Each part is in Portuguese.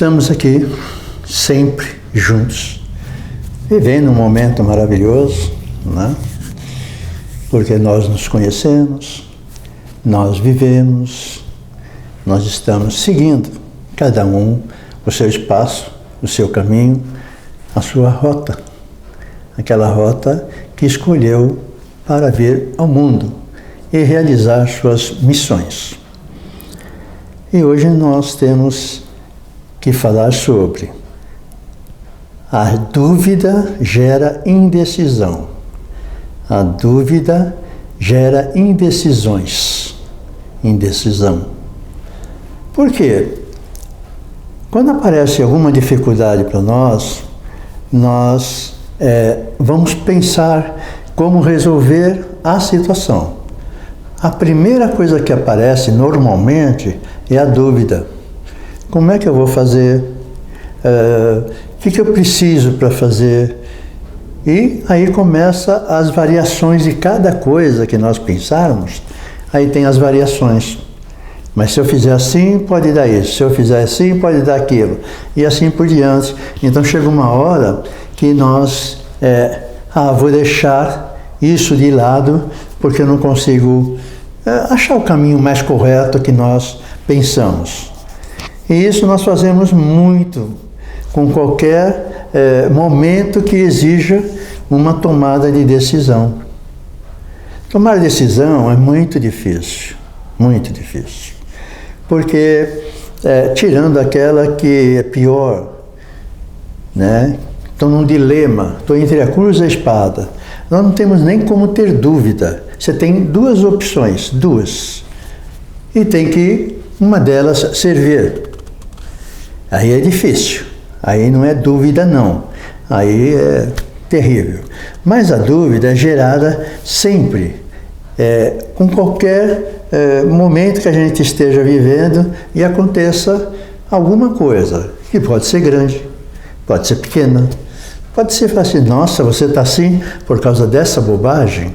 Estamos aqui sempre juntos, vivendo um momento maravilhoso, né? Porque nós nos conhecemos, nós vivemos, nós estamos seguindo, cada um o seu espaço, o seu caminho, a sua rota, aquela rota que escolheu para vir ao mundo e realizar suas missões. E hoje nós temos que falar sobre a dúvida gera indecisão. A dúvida gera indecisões. Indecisão. Por quê? Quando aparece alguma dificuldade para nós vamos pensar como resolver a situação. A primeira coisa que aparece normalmente é a dúvida. Como é que eu vou fazer? O que eu preciso para fazer? E aí começa as variações de cada coisa que nós pensarmos. Aí tem as variações. Mas se eu fizer assim, pode dar isso. Se eu fizer assim, pode dar aquilo. E assim por diante. Então chega uma hora que nós... vou deixar isso de lado porque eu não consigo achar o caminho mais correto que nós pensamos. E isso nós fazemos muito com qualquer momento que exija uma tomada de decisão. Tomar decisão é muito difícil, porque tirando aquela que é pior, né? Estou num dilema, estou entre a cruz e a espada. Nós não temos nem como ter dúvida. Você tem duas opções, e tem que uma delas servir. Aí é difícil, aí não é dúvida não, aí é terrível. Mas a dúvida é gerada sempre, com qualquer momento que a gente esteja vivendo e aconteça alguma coisa, que pode ser grande, pode ser pequena, pode ser assim, nossa, você está assim por causa dessa bobagem?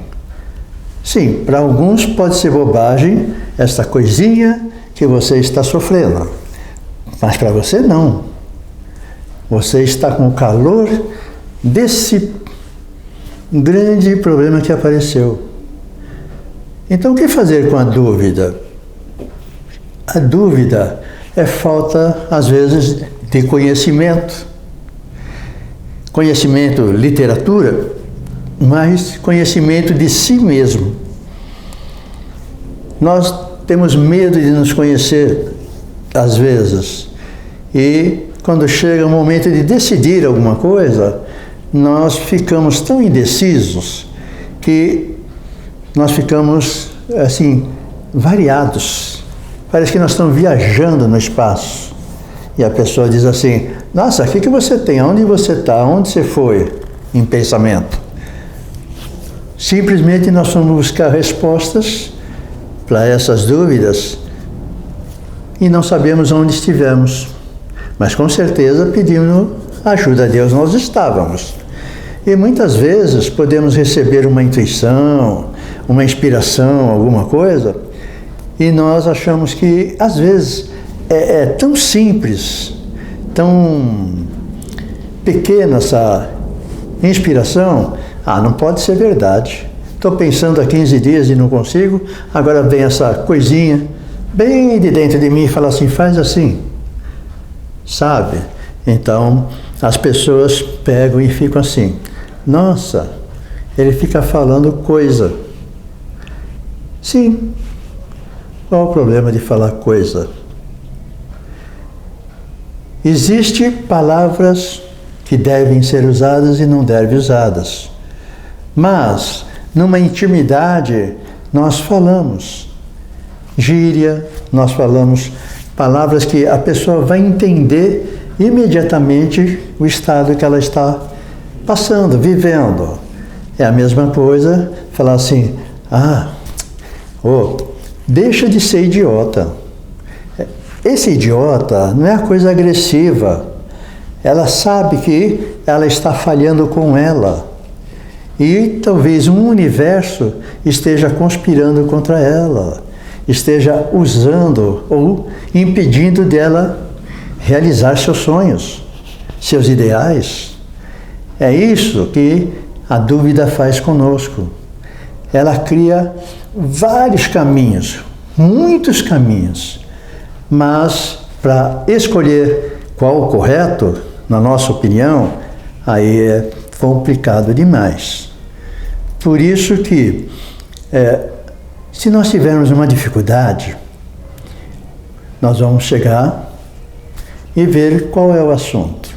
Sim, para alguns pode ser bobagem essa coisinha que você está sofrendo, mas para você não. Você está com o calor desse grande problema que apareceu. Então o que fazer com a dúvida? A dúvida é falta, às vezes, de conhecimento. Conhecimento, literatura, mas conhecimento de si mesmo. Nós temos medo de nos conhecer, às vezes, e quando chega o momento de decidir alguma coisa, nós ficamos tão indecisos que nós ficamos, assim, variados. Parece que nós estamos viajando no espaço. E a pessoa diz assim, nossa, o que você tem? Onde você está? Onde você foi em pensamento? Simplesmente nós vamos buscar respostas para essas dúvidas e não sabemos onde estivemos. Mas com certeza pedindo ajuda a Deus nós estávamos. E muitas vezes podemos receber uma intuição, uma inspiração, alguma coisa, e nós achamos que às vezes é tão simples, tão pequena essa inspiração, não pode ser verdade. Estou pensando há 15 dias e não consigo, agora vem essa coisinha bem de dentro de mim e fala assim, faz assim, sabe? Então as pessoas pegam e ficam assim, nossa, ele fica falando coisa. Sim, qual o problema de falar coisa? Existem palavras que devem ser usadas e não devem usadas. Mas, numa intimidade, nós falamos gíria, nós falamos palavras que a pessoa vai entender imediatamente o estado que ela está passando, vivendo. É a mesma coisa falar assim, deixa de ser idiota. Esse idiota não é a coisa agressiva. Ela sabe que ela está falhando com ela. E talvez um universo esteja conspirando contra ela, esteja usando ou impedindo dela realizar seus sonhos, seus ideais. É isso que a dúvida faz conosco. Ela cria vários caminhos, muitos caminhos, mas para escolher qual o correto, na nossa opinião, aí é complicado demais. Por isso que, se nós tivermos uma dificuldade, nós vamos chegar e ver qual é o assunto.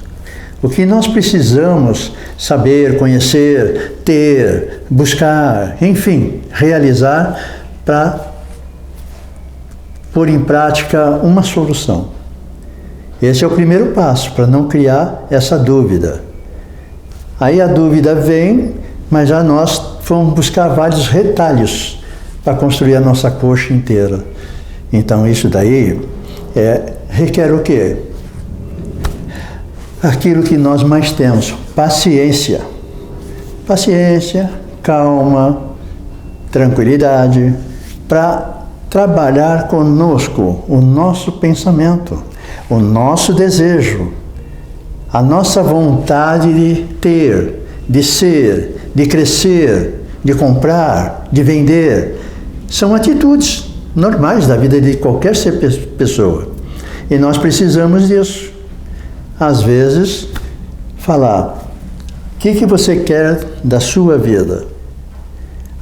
O que nós precisamos saber, conhecer, ter, buscar, enfim, realizar para pôr em prática uma solução. Esse é o primeiro passo, para não criar essa dúvida. Aí a dúvida vem, mas já nós vamos buscar vários retalhos para construir a nossa coxa inteira. Então isso daí requer o quê? Aquilo que nós mais temos, paciência. Paciência, calma, tranquilidade, para trabalhar conosco o nosso pensamento, o nosso desejo, a nossa vontade de ter, de ser, de crescer, de comprar, de vender. São atitudes normais da vida de qualquer pessoa. E nós precisamos disso. Às vezes, falar, o que você quer da sua vida?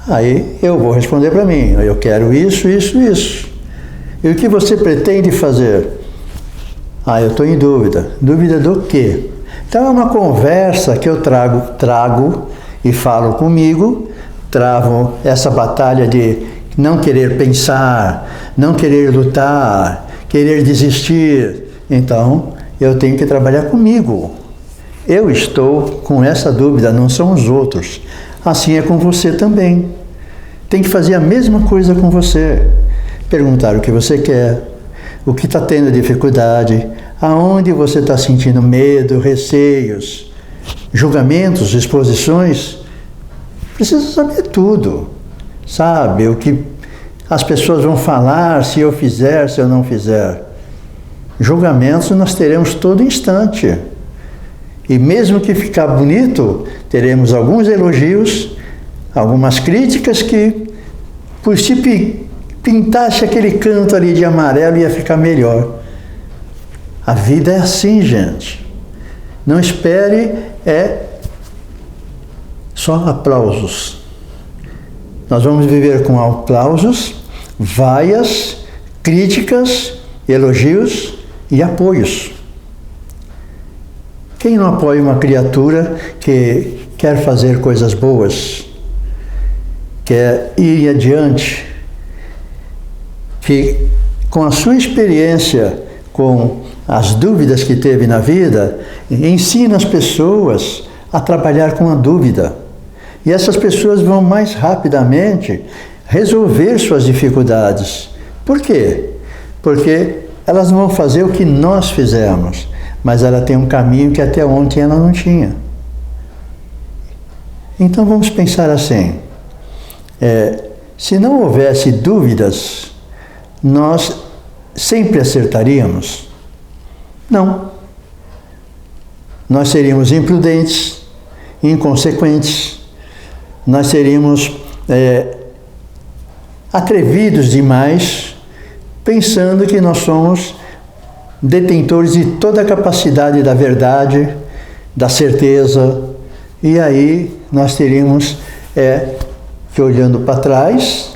Aí eu vou responder para mim, eu quero isso, isso, isso. E o que você pretende fazer? Eu estou em dúvida. Dúvida do quê? Então é uma conversa que eu trago e falo comigo, travo essa batalha de não querer pensar, não querer lutar, querer desistir. Então, eu tenho que trabalhar comigo. Eu estou com essa dúvida, não são os outros. Assim é com você também. Tem que fazer a mesma coisa com você. Perguntar o que você quer, o que está tendo dificuldade, aonde você está sentindo medo, receios, julgamentos, exposições. Precisa saber tudo. Sabe o que as pessoas vão falar se eu fizer, se eu não fizer. Julgamentos nós teremos todo instante. E mesmo que ficar bonito, teremos alguns elogios, algumas críticas que, por se pintasse aquele canto ali de amarelo, ia ficar melhor. A vida é assim, gente. Não espere só aplausos. Nós vamos viver com aplausos, vaias, críticas, elogios e apoios. Quem não apoia uma criatura que quer fazer coisas boas, quer ir adiante, que com a sua experiência, com as dúvidas que teve na vida, ensina as pessoas a trabalhar com a dúvida. E essas pessoas vão mais rapidamente resolver suas dificuldades. Por quê? Porque elas não vão fazer o que nós fizemos, mas ela tem um caminho que até ontem ela não tinha. Então vamos pensar assim, se não houvesse dúvidas, nós sempre acertaríamos? Não. Nós seríamos imprudentes, inconsequentes, nós seríamos atrevidos demais, pensando que nós somos detentores de toda a capacidade da verdade, da certeza, e aí nós teríamos que, olhando para trás,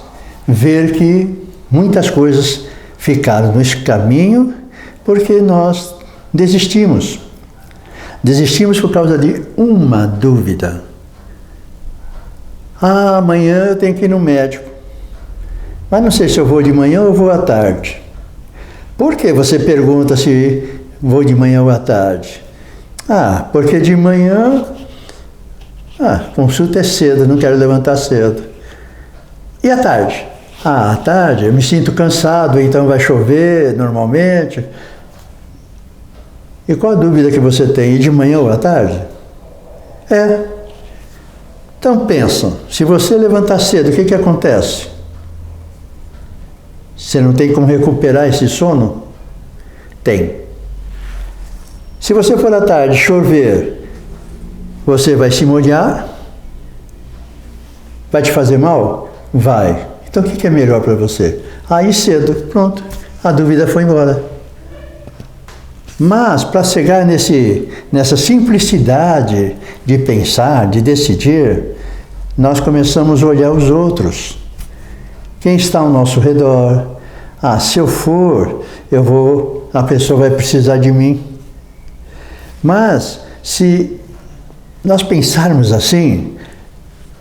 ver que muitas coisas ficaram no caminho porque nós desistimos. Desistimos por causa de uma dúvida. Amanhã eu tenho que ir no médico, mas não sei se eu vou de manhã ou vou à tarde. Por que você pergunta se vou de manhã ou à tarde? Porque de manhã, consulta é cedo, não quero levantar cedo. E à tarde? À tarde eu me sinto cansado, então vai chover normalmente. E qual a dúvida que você tem? Ir de manhã ou à tarde? Então pensa, se você levantar cedo, o que acontece? Você não tem como recuperar esse sono? Tem. Se você for à tarde chover, você vai se molhar? Vai te fazer mal? Vai. Então o que é melhor para você? Ir cedo, pronto, a dúvida foi embora. Mas para chegar nessa simplicidade de pensar, de decidir, nós começamos a olhar os outros. Quem está ao nosso redor? Se eu for, a pessoa vai precisar de mim. Mas se nós pensarmos assim,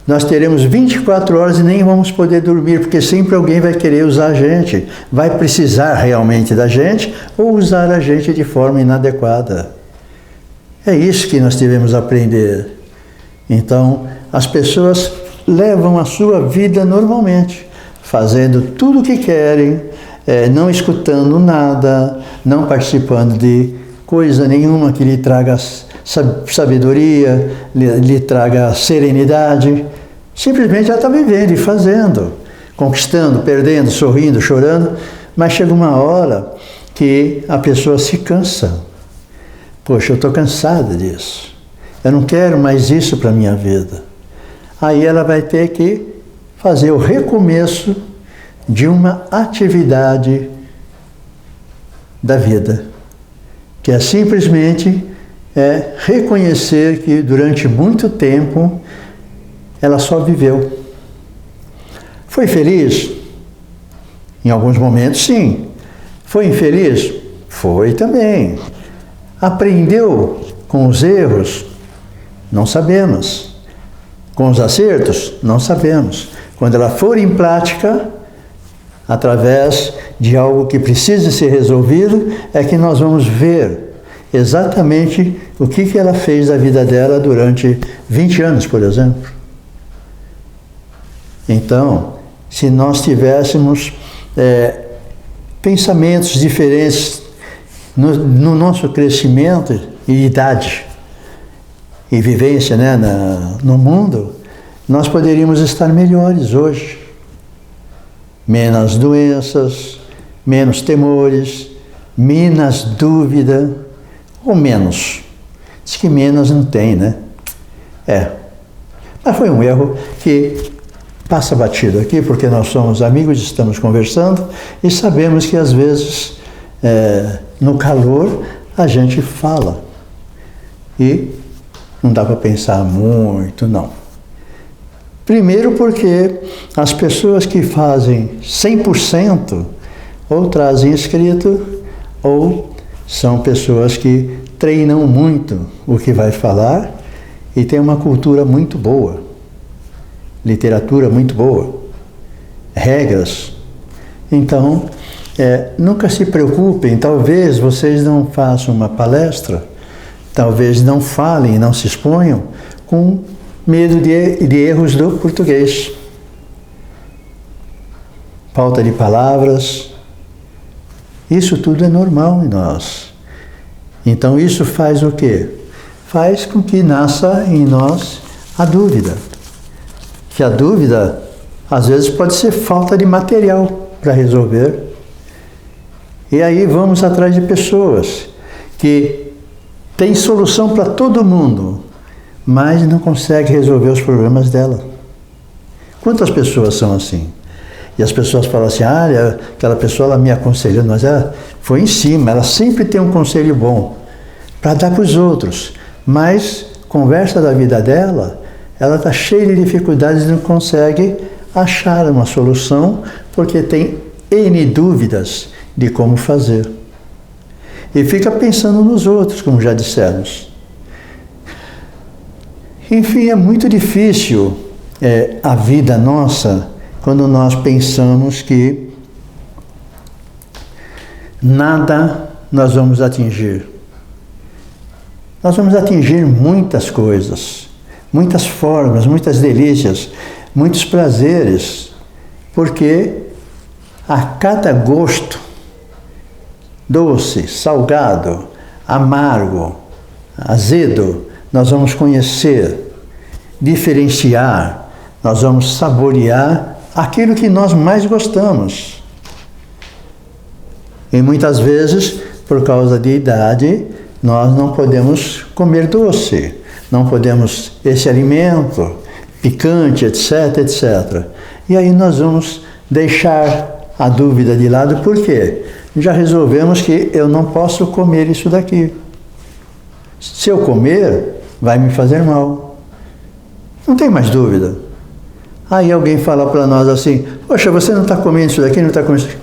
nós teremos 24 horas e nem vamos poder dormir, porque sempre alguém vai querer usar a gente, vai precisar realmente da gente ou usar a gente de forma inadequada. É isso que nós devemos aprender. Então, as pessoas levam a sua vida normalmente, fazendo tudo o que querem, não escutando nada, não participando de coisa nenhuma que lhe traga sabedoria, lhe traga serenidade. Simplesmente ela está vivendo e fazendo, conquistando, perdendo, sorrindo, chorando, mas chega uma hora que a pessoa se cansa. Poxa, eu estou cansada disso. Eu não quero mais isso para a minha vida. Aí ela vai ter que fazer o recomeço de uma atividade da vida, que é simplesmente reconhecer que durante muito tempo ela só viveu. Foi feliz? Em alguns momentos, sim. Foi infeliz? Foi também. Aprendeu com os erros? Não sabemos. Com os acertos? Não sabemos. Quando ela for em prática, através de algo que precisa ser resolvido, é que nós vamos ver exatamente o que ela fez da vida dela durante 20 anos, por exemplo. Então, se nós tivéssemos pensamentos diferentes no nosso crescimento e idade e vivência, né, no mundo, nós poderíamos estar melhores hoje. Menos doenças, menos temores, menos dúvida, ou menos. Diz que menos não tem, né? Mas foi um erro que passa batido aqui, porque nós somos amigos, estamos conversando e sabemos que às vezes, no calor, a gente fala. E não dá para pensar muito, não. Primeiro porque as pessoas que fazem 100% ou trazem escrito ou são pessoas que treinam muito o que vai falar e têm uma cultura muito boa, literatura muito boa, regras. Então, nunca se preocupem, talvez vocês não façam uma palestra, talvez não falem, não se exponham com medo de erros do português. Falta de palavras. Isso tudo é normal em nós. Então isso faz o quê? Faz com que nasça em nós a dúvida. Que a dúvida, às vezes, pode ser falta de material para resolver. E aí vamos atrás de pessoas que têm solução para todo mundo, mas não consegue resolver os problemas dela. Quantas pessoas são assim? E as pessoas falam assim, aquela pessoa ela me aconselhou, mas ela foi em cima, ela sempre tem um conselho bom para dar para os outros, mas conversa da vida dela, ela está cheia de dificuldades e não consegue achar uma solução, porque tem N dúvidas de como fazer. E fica pensando nos outros, como já dissemos. Enfim, é muito difícil a vida nossa quando nós pensamos que nada nós vamos atingir. Nós vamos atingir muitas coisas, muitas formas, muitas delícias, muitos prazeres, porque a cada gosto, doce, salgado, amargo, azedo, nós vamos conhecer, diferenciar, nós vamos saborear aquilo que nós mais gostamos. E muitas vezes, por causa de idade, nós não podemos comer doce, não podemos esse alimento, picante, etc, etc. E aí nós vamos deixar a dúvida de lado, por quê? Já resolvemos que eu não posso comer isso daqui. Se eu comer, vai me fazer mal. Não tem mais dúvida. Aí alguém fala para nós assim, poxa, você não está comendo isso daqui, não está comendo isso daqui.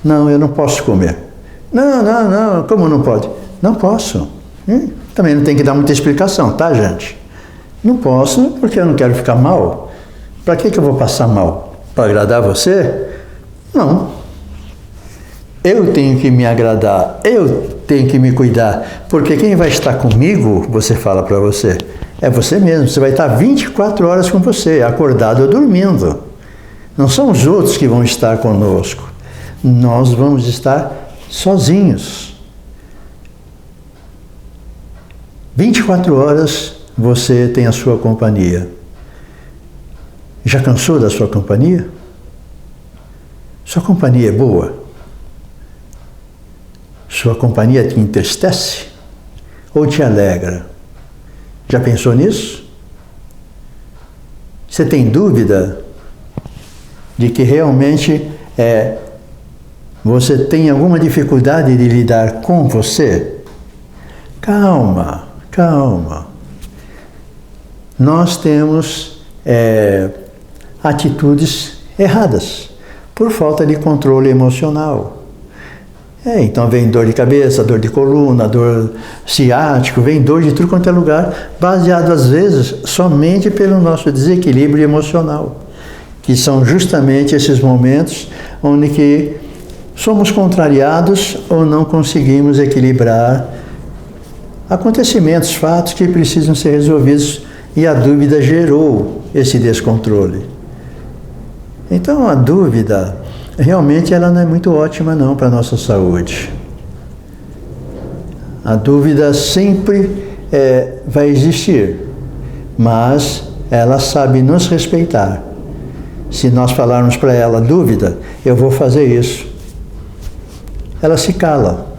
Não, eu não posso comer. Não, como não pode? Não posso. Também não tem que dar muita explicação, tá, gente? Não posso porque eu não quero ficar mal. Para que eu vou passar mal? Para agradar você? Não. Eu tenho que me agradar, eu tenho que me cuidar, porque quem vai estar comigo, você fala para você, é você mesmo. Você vai estar 24 horas com você, acordado ou dormindo. Não são os outros que vão estar conosco. Nós vamos estar sozinhos. 24 horas você tem a sua companhia. Já cansou da sua companhia? Sua companhia é boa? Sua companhia te entristece ou te alegra? Já pensou nisso? Você tem dúvida de que realmente você tem alguma dificuldade de lidar com você? Calma, calma. Nós temos atitudes erradas por falta de controle emocional. Então vem dor de cabeça, dor de coluna, dor ciático, vem dor de tudo quanto é lugar, baseado às vezes somente pelo nosso desequilíbrio emocional, que são justamente esses momentos onde que somos contrariados ou não conseguimos equilibrar acontecimentos, fatos que precisam ser resolvidos e a dúvida gerou esse descontrole. Então a dúvida realmente ela não é muito ótima não para a nossa saúde. A dúvida sempre vai existir, mas ela sabe nos respeitar. Se nós falarmos para ela, dúvida, eu vou fazer isso, ela se cala.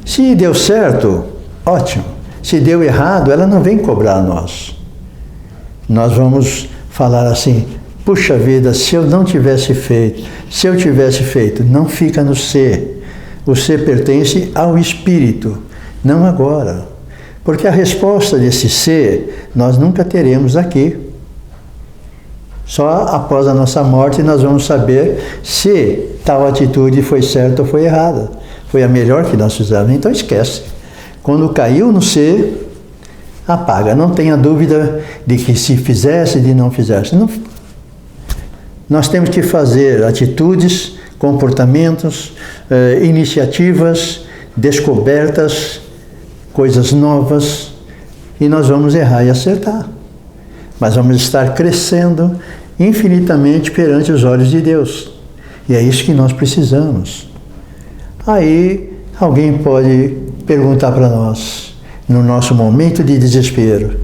Se deu certo, ótimo. Se deu errado, ela não vem cobrar nós. Nós vamos falar assim, puxa vida, se eu não tivesse feito, se eu tivesse feito, não fica no ser. O ser pertence ao espírito, não agora. Porque a resposta desse ser, nós nunca teremos aqui. Só após a nossa morte nós vamos saber se tal atitude foi certa ou foi errada. Foi a melhor que nós fizemos, então esquece. Quando caiu no ser, apaga. Não tenha dúvida de que se fizesse, de não fizesse. Não. Nós temos que fazer atitudes, comportamentos, iniciativas, descobertas, coisas novas, e nós vamos errar e acertar. Mas vamos estar crescendo infinitamente perante os olhos de Deus. E é isso que nós precisamos. Aí alguém pode perguntar para nós, no nosso momento de desespero,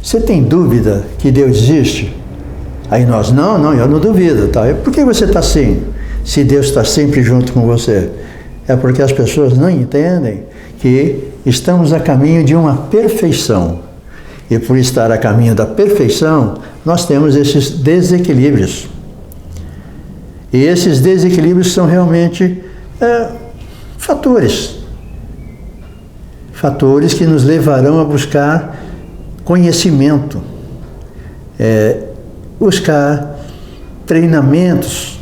você tem dúvida que Deus existe? Aí nós, não, eu não duvido. Tá? Por que você está assim, se Deus está sempre junto com você? É porque as pessoas não entendem que estamos a caminho de uma perfeição. E por estar a caminho da perfeição, nós temos esses desequilíbrios. E esses desequilíbrios são realmente fatores que nos levarão a buscar conhecimento, buscar treinamentos,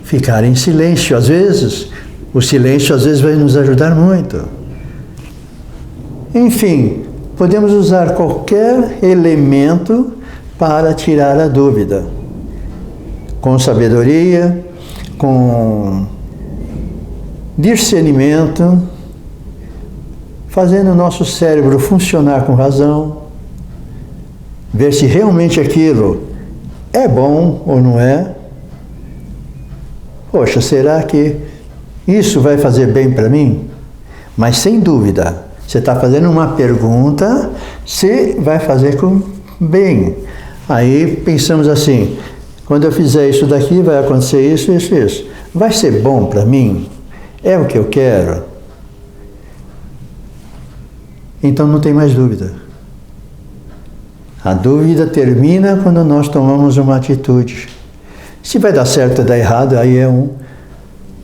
ficar em silêncio. Às vezes, o silêncio às vezes vai nos ajudar muito. Enfim, podemos usar qualquer elemento para tirar a dúvida. Com sabedoria, com discernimento, fazendo o nosso cérebro funcionar com razão, ver se realmente aquilo é bom ou não é. Poxa, será que isso vai fazer bem para mim? Mas sem dúvida, você está fazendo uma pergunta, se vai fazer com bem. Aí pensamos assim, quando eu fizer isso daqui, vai acontecer isso, isso, isso. Vai ser bom para mim? É o que eu quero? então não tem mais dúvida. A dúvida termina quando nós tomamos uma atitude. Se vai dar certo ou dar errado, aí é um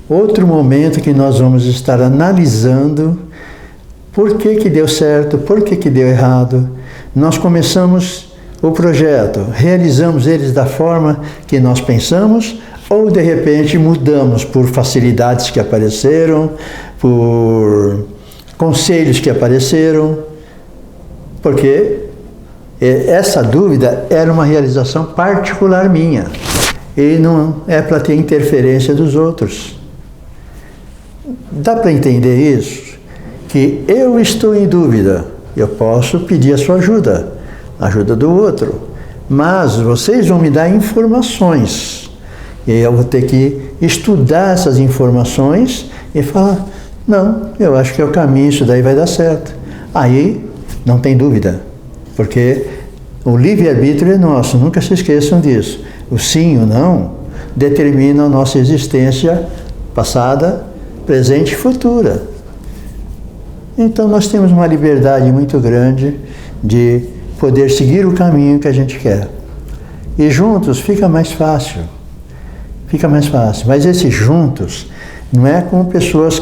outro momento que nós vamos estar analisando por que deu certo, por que deu errado. Nós começamos o projeto, realizamos eles da forma que nós pensamos, ou de repente mudamos por facilidades que apareceram, por conselhos que apareceram, porque essa dúvida era uma realização particular minha, e não é para ter interferência dos outros. Dá para entender isso? Que eu estou em dúvida, eu posso pedir a sua ajuda, a ajuda do outro, mas vocês vão me dar informações, e aí eu vou ter que estudar essas informações e falar, não, eu acho que é o caminho, isso daí vai dar certo. Aí não tem dúvida, porque o livre-arbítrio é nosso, nunca se esqueçam disso. O sim ou não determina a nossa existência passada, presente e futura. Então nós temos uma liberdade muito grande de poder seguir o caminho que a gente quer. E juntos fica mais fácil. Fica mais fácil. Mas esses juntos não é com pessoas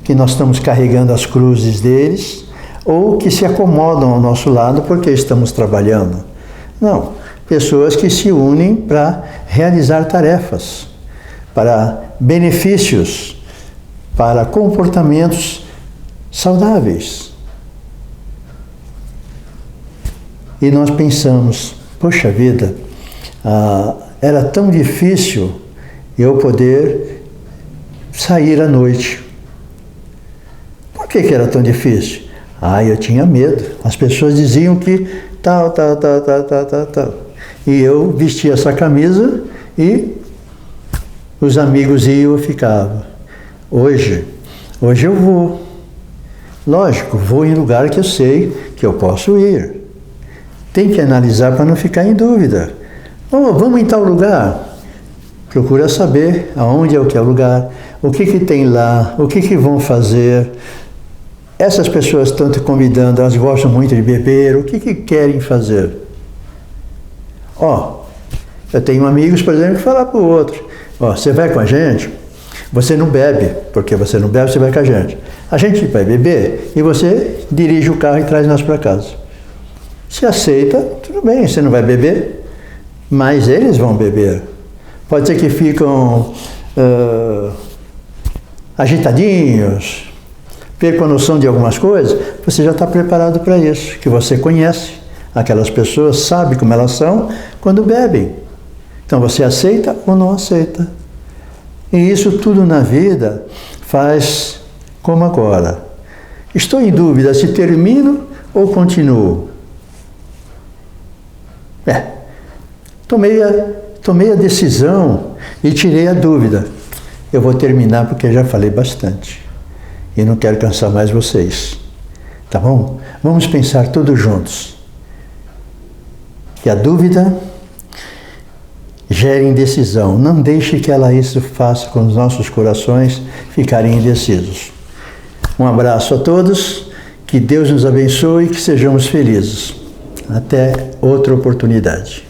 que nós estamos carregando as cruzes deles ou que se acomodam ao nosso lado porque estamos trabalhando. Não. Pessoas que se unem para realizar tarefas, para benefícios, para comportamentos saudáveis. E nós pensamos, poxa vida, era tão difícil eu poder sair à noite. Por que era tão difícil? Eu tinha medo. As pessoas diziam que tal. E eu vestia essa camisa e os amigos iam e ficavam. Hoje eu vou. Lógico, vou em lugar que eu sei que eu posso ir. Tem que analisar para não ficar em dúvida. Vamos em tal lugar? Procura saber aonde é o que é o lugar, o que tem lá, o que vão fazer. Essas pessoas estão te convidando, elas gostam muito de beber, o que querem fazer? Eu tenho amigos, por exemplo, que falam para o outro, você vai com a gente? Você não bebe, porque você não bebe, você vai com a gente. A gente vai beber e você dirige o carro e traz nós para casa. Se aceita, tudo bem, você não vai beber, mas eles vão beber. Pode ser que ficam agitadinhos, percam a noção de algumas coisas, você já está preparado para isso, que você conhece aquelas pessoas, sabe como elas são quando bebem. Então você aceita ou não aceita. E isso tudo na vida faz como agora. Estou em dúvida se termino ou continuo. Tomei a decisão e tirei a dúvida. Eu vou terminar porque já falei bastante. E não quero cansar mais vocês. Tá bom? Vamos pensar todos juntos. Que a dúvida gera indecisão. Não deixe que ela isso faça com os nossos corações ficarem indecisos. Um abraço a todos. Que Deus nos abençoe e que sejamos felizes. Até outra oportunidade.